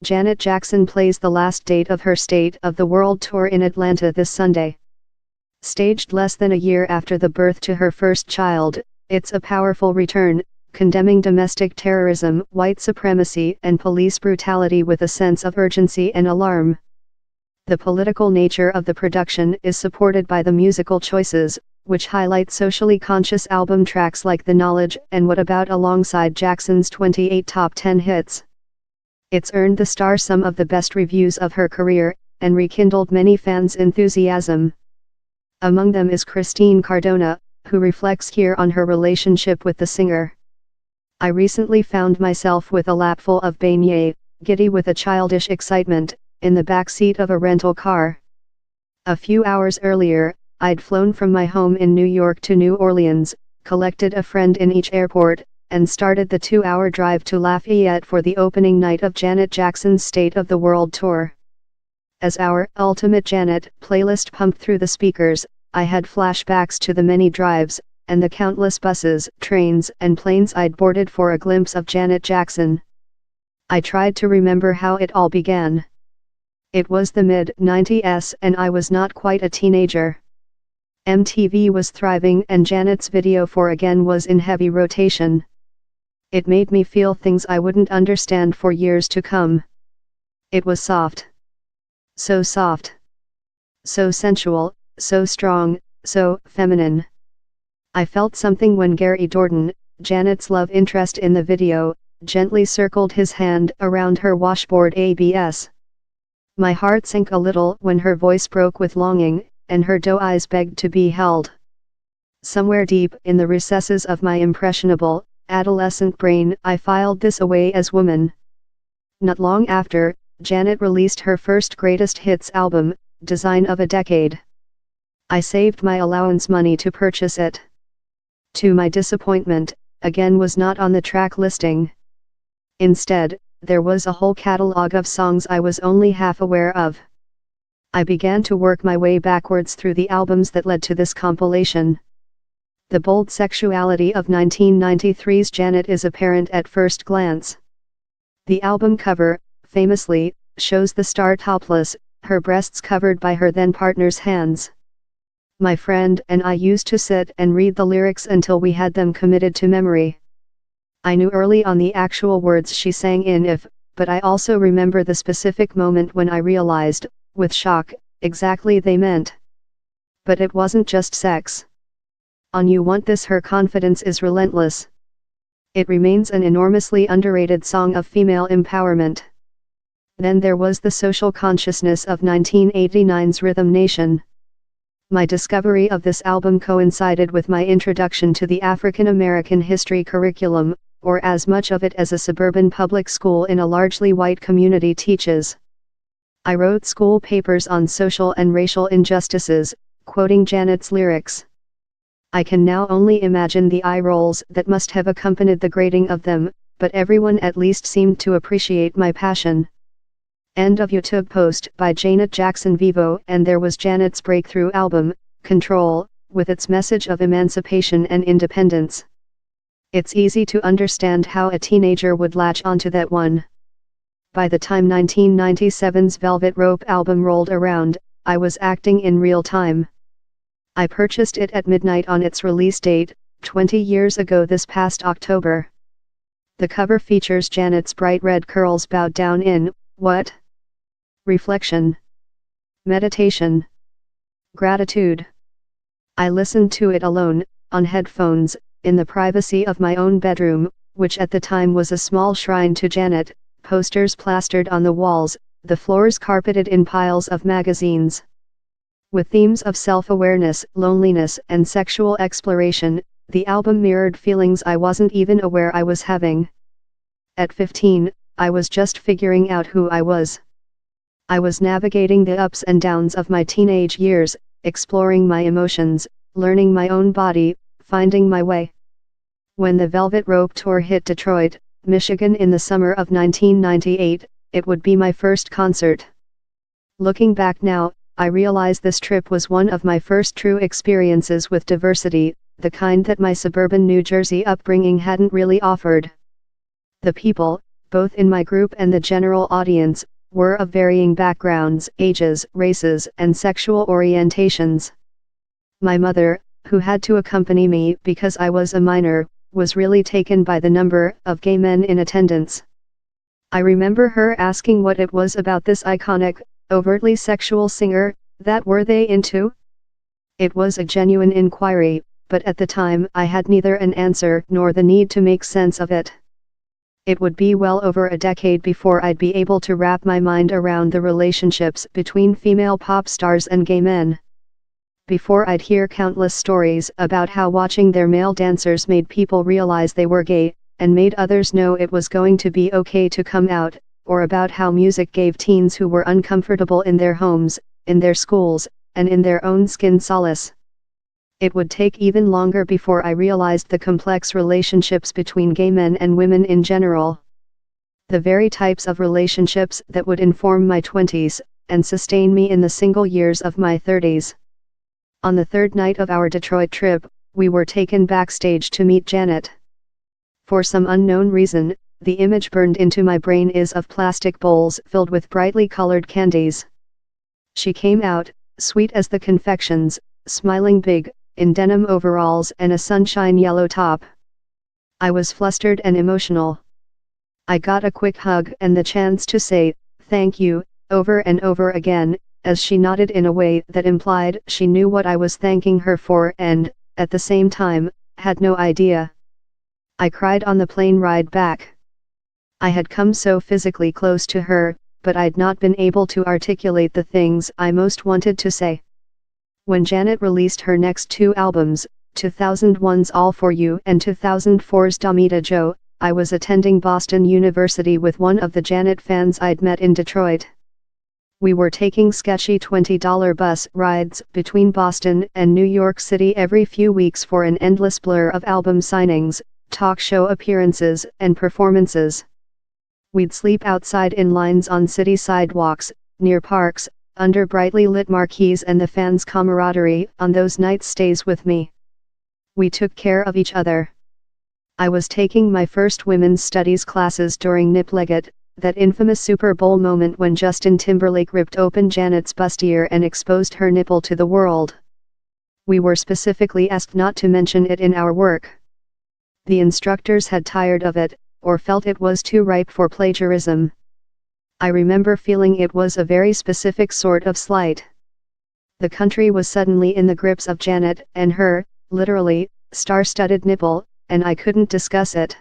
Janet Jackson plays the last date of her State of the World Tour in Atlanta this Sunday. Staged less than a year after the birth to her first child, it's a powerful return, condemning domestic terrorism, white supremacy, and police brutality with a sense of urgency and alarm. The political nature of the production is supported by the musical choices, which highlight socially conscious album tracks like The Knowledge and What About alongside Jackson's 28 top 10 hits. It's earned the star some of the best reviews of her career, and rekindled many fans' enthusiasm. Among them is Christine Cardona, who reflects here on her relationship with the singer. I recently found myself with a lapful of beignets, giddy with a childish excitement, in the back seat of a rental car. A few hours earlier, I'd flown from my home in New York to New Orleans, collected a friend in each airport, and started the 2-hour drive to Lafayette for the opening night of Janet Jackson's State of the World Tour. As our Ultimate Janet playlist pumped through the speakers, I had flashbacks to the many drives, and the countless buses, trains, and planes I'd boarded for a glimpse of Janet Jackson. I tried to remember how it all began. It was the mid-90s and I was not quite a teenager. MTV was thriving and Janet's video for Again was in heavy rotation. It made me feel things I wouldn't understand for years to come. It was soft. So soft. So sensual, so strong, so feminine. I felt something when Gary Dordan, Janet's love interest in the video, gently circled his hand around her washboard ABS. My heart sank a little when her voice broke with longing, and her doe eyes begged to be held. Somewhere deep in the recesses of my impressionable, adolescent brain I filed this away as woman. Not long after, Janet released her first greatest hits album, Design of a Decade. I saved my allowance money to purchase it. To my disappointment, Again was not on the track listing. Instead, there was a whole catalog of songs I was only half aware of. I began to work my way backwards through the albums that led to this compilation. The bold sexuality of 1993's Janet is apparent at first glance. The album cover, famously, shows the star topless, her breasts covered by her then-partner's hands. My friend and I used to sit and read the lyrics until we had them committed to memory. I knew early on the actual words she sang in If, but I also remember the specific moment when I realized, with shock, exactly they meant. But it wasn't just sex. On You Want This her confidence is relentless. It remains an enormously underrated song of female empowerment. Then there was the social consciousness of 1989's Rhythm Nation. My discovery of this album coincided with my introduction to the African American history curriculum, or as much of it as a suburban public school in a largely white community teaches. I wrote school papers on social and racial injustices, quoting Janet's lyrics. I can now only imagine the eye rolls that must have accompanied the grading of them, but everyone at least seemed to appreciate my passion. End of YouTube post by Janet Jackson Vivo. And there was Janet's breakthrough album, Control, with its message of emancipation and independence. It's easy to understand how a teenager would latch onto that one. By the time 1997's Velvet Rope album rolled around, I was acting in real time. I purchased it at midnight on its release date, 20 years ago this past October. The cover features Janet's bright red curls bowed down in, what? Reflection. Meditation. Gratitude. I listened to it alone, on headphones, in the privacy of my own bedroom, which at the time was a small shrine to Janet, posters plastered on the walls, the floors carpeted in piles of magazines. With themes of self-awareness, loneliness, and sexual exploration, the album mirrored feelings I wasn't even aware I was having. At 15, I was just figuring out who I was. I was navigating the ups and downs of my teenage years, exploring my emotions, learning my own body, finding my way. When the Velvet Rope Tour hit Detroit, Michigan in the summer of 1998, it would be my first concert. Looking back now, I realize this trip was one of my first true experiences with diversity, the kind that my suburban New Jersey upbringing hadn't really offered. The people, both in my group and the general audience, were of varying backgrounds, ages, races, and sexual orientations. My mother, who had to accompany me because I was a minor, was really taken by the number of gay men in attendance. I remember her asking what it was about this iconic, overtly sexual singer that were they into? It was a genuine inquiry, but at the time I had neither an answer nor the need to make sense of it. It would be well over a decade before I'd be able to wrap my mind around the relationships between female pop stars and gay men. Before I'd hear countless stories about how watching their male dancers made people realize they were gay, and made others know it was going to be okay to come out, or about how music gave teens who were uncomfortable in their homes, in their schools, and in their own skin solace. It would take even longer before I realized the complex relationships between gay men and women in general. The very types of relationships that would inform my 20s, and sustain me in the single years of my 30s. On the third night of our Detroit trip, we were taken backstage to meet Janet. For some unknown reason, the image burned into my brain is of plastic bowls filled with brightly colored candies. She came out, sweet as the confections, smiling big, in denim overalls and a sunshine yellow top. I was flustered and emotional. I got a quick hug and the chance to say, "Thank you," over and over again, as she nodded in a way that implied she knew what I was thanking her for and, at the same time, had no idea. I cried on the plane ride back. I had come so physically close to her, but I'd not been able to articulate the things I most wanted to say. When Janet released her next two albums, 2001's All For You and 2004's Damita Jo, I was attending Boston University with one of the Janet fans I'd met in Detroit. We were taking sketchy $20 bus rides between Boston and New York City every few weeks for an endless blur of album signings, talk show appearances, and performances. We'd sleep outside in lines on city sidewalks, near parks, under brightly lit marquees, and the fans' camaraderie on those nights stays with me. We took care of each other. I was taking my first women's studies classes during Nip Leggett, that infamous Super Bowl moment when Justin Timberlake ripped open Janet's bustier and exposed her nipple to the world. We were specifically asked not to mention it in our work. The instructors had tired of it, or felt it was too ripe for plagiarism. I remember feeling it was a very specific sort of slight. The country was suddenly in the grips of Janet and her, literally, star-studded nipple, and I couldn't discuss it.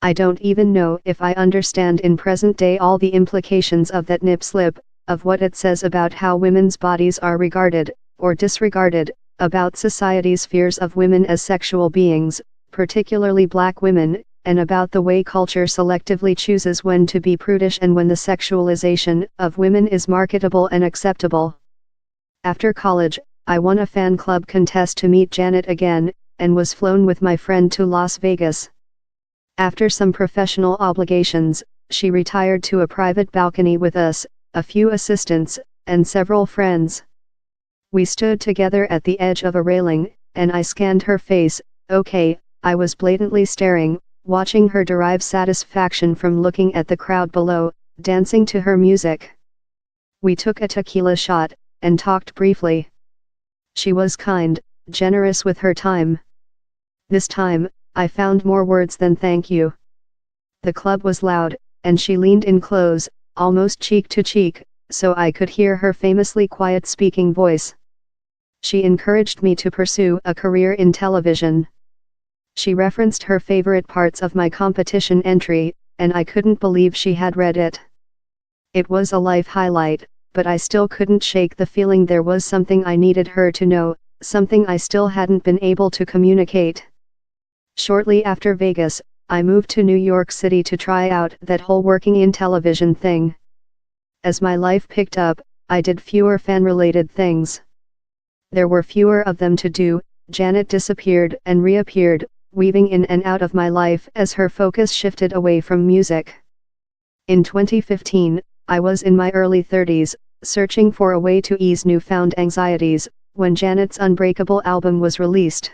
I don't even know if I understand in present day all the implications of that nip slip, of what it says about how women's bodies are regarded, or disregarded, about society's fears of women as sexual beings, particularly black women, and about the way culture selectively chooses when to be prudish and when the sexualization of women is marketable and acceptable. After college, I won a fan club contest to meet Janet again, and was flown with my friend to Las Vegas. After some professional obligations, she retired to a private balcony with us, a few assistants, and several friends. We stood together at the edge of a railing, and I scanned her face. Okay, I was blatantly staring, watching her derive satisfaction from looking at the crowd below, dancing to her music. We took a tequila shot, and talked briefly. She was kind, generous with her time. This time, I found more words than thank you. The club was loud, and she leaned in close, almost cheek to cheek, so I could hear her famously quiet speaking voice. She encouraged me to pursue a career in television. She referenced her favorite parts of my competition entry, and I couldn't believe she had read it. It was a life highlight, but I still couldn't shake the feeling there was something I needed her to know, something I still hadn't been able to communicate. Shortly after Vegas, I moved to New York City to try out that whole working in television thing. As my life picked up, I did fewer fan-related things. There were fewer of them to do. Janet disappeared and reappeared, weaving in and out of my life as her focus shifted away from music. In 2015, I was in my early 30s, searching for a way to ease newfound anxieties, when Janet's Unbreakable album was released.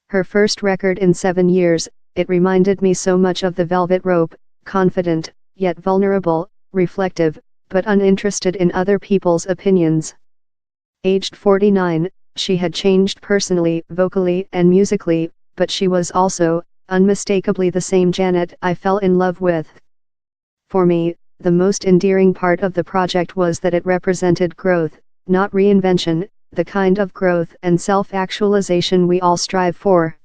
Her first record in 7 years, it reminded me so much of The Velvet Rope, confident, yet vulnerable, reflective, but uninterested in other people's opinions. Aged 49, she had changed personally, vocally and musically, but she was also, unmistakably the same Janet I fell in love with. For me, the most endearing part of the project was that it represented growth, not reinvention, the kind of growth and self-actualization we all strive for.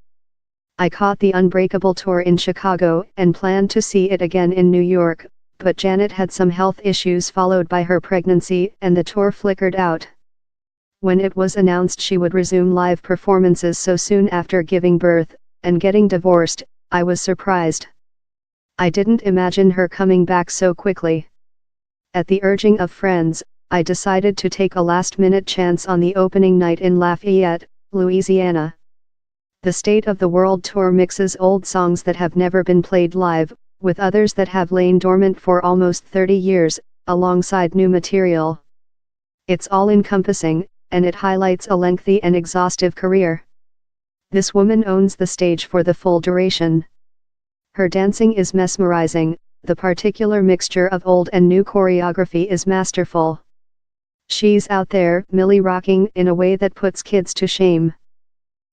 I caught the Unbreakable tour in Chicago and planned to see it again in New York, but Janet had some health issues followed by her pregnancy and the tour flickered out. When it was announced she would resume live performances so soon after giving birth and getting divorced, I was surprised. I didn't imagine her coming back so quickly. At the urging of friends, I decided to take a last-minute chance on the opening night in Lafayette, Louisiana. The State of the World Tour mixes old songs that have never been played live, with others that have lain dormant for almost 30 years, alongside new material. It's all-encompassing, and it highlights a lengthy and exhaustive career. This woman owns the stage for the full duration. Her dancing is mesmerizing, the particular mixture of old and new choreography is masterful. She's out there, Millie rocking in a way that puts kids to shame.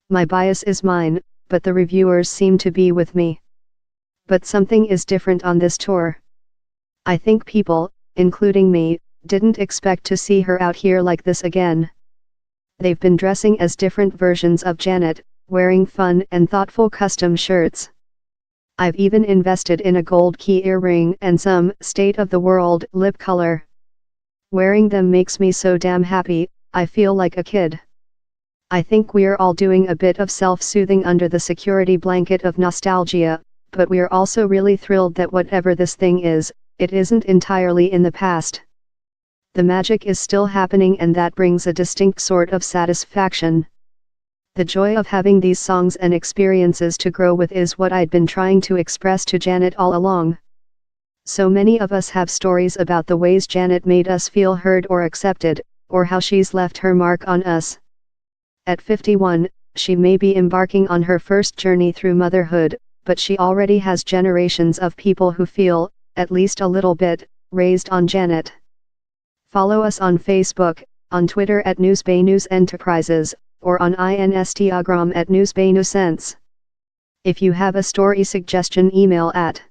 My bias is mine, but the reviewers seem to be with me. But something is different on this tour. I think people, including me, didn't expect to see her out here like this again. They've been dressing as different versions of Janet, wearing fun and thoughtful custom shirts. I've even invested in a gold key earring and some state-of-the-world lip color. Wearing them makes me so damn happy, I feel like a kid. I think we're all doing a bit of self-soothing under the security blanket of nostalgia, but we're also really thrilled that whatever this thing is, it isn't entirely in the past. The magic is still happening and that brings a distinct sort of satisfaction. The joy of having these songs and experiences to grow with is what I'd been trying to express to Janet all along. So many of us have stories about the ways Janet made us feel heard or accepted, or how she's left her mark on us. At 51, she may be embarking on her first journey through motherhood, but she already has generations of people who feel, at least a little bit, raised on Janet. Follow us on Facebook, on Twitter at Newsbay News Enterprises, or on Instagram at Newsbay Newsense. If you have a story suggestion, email at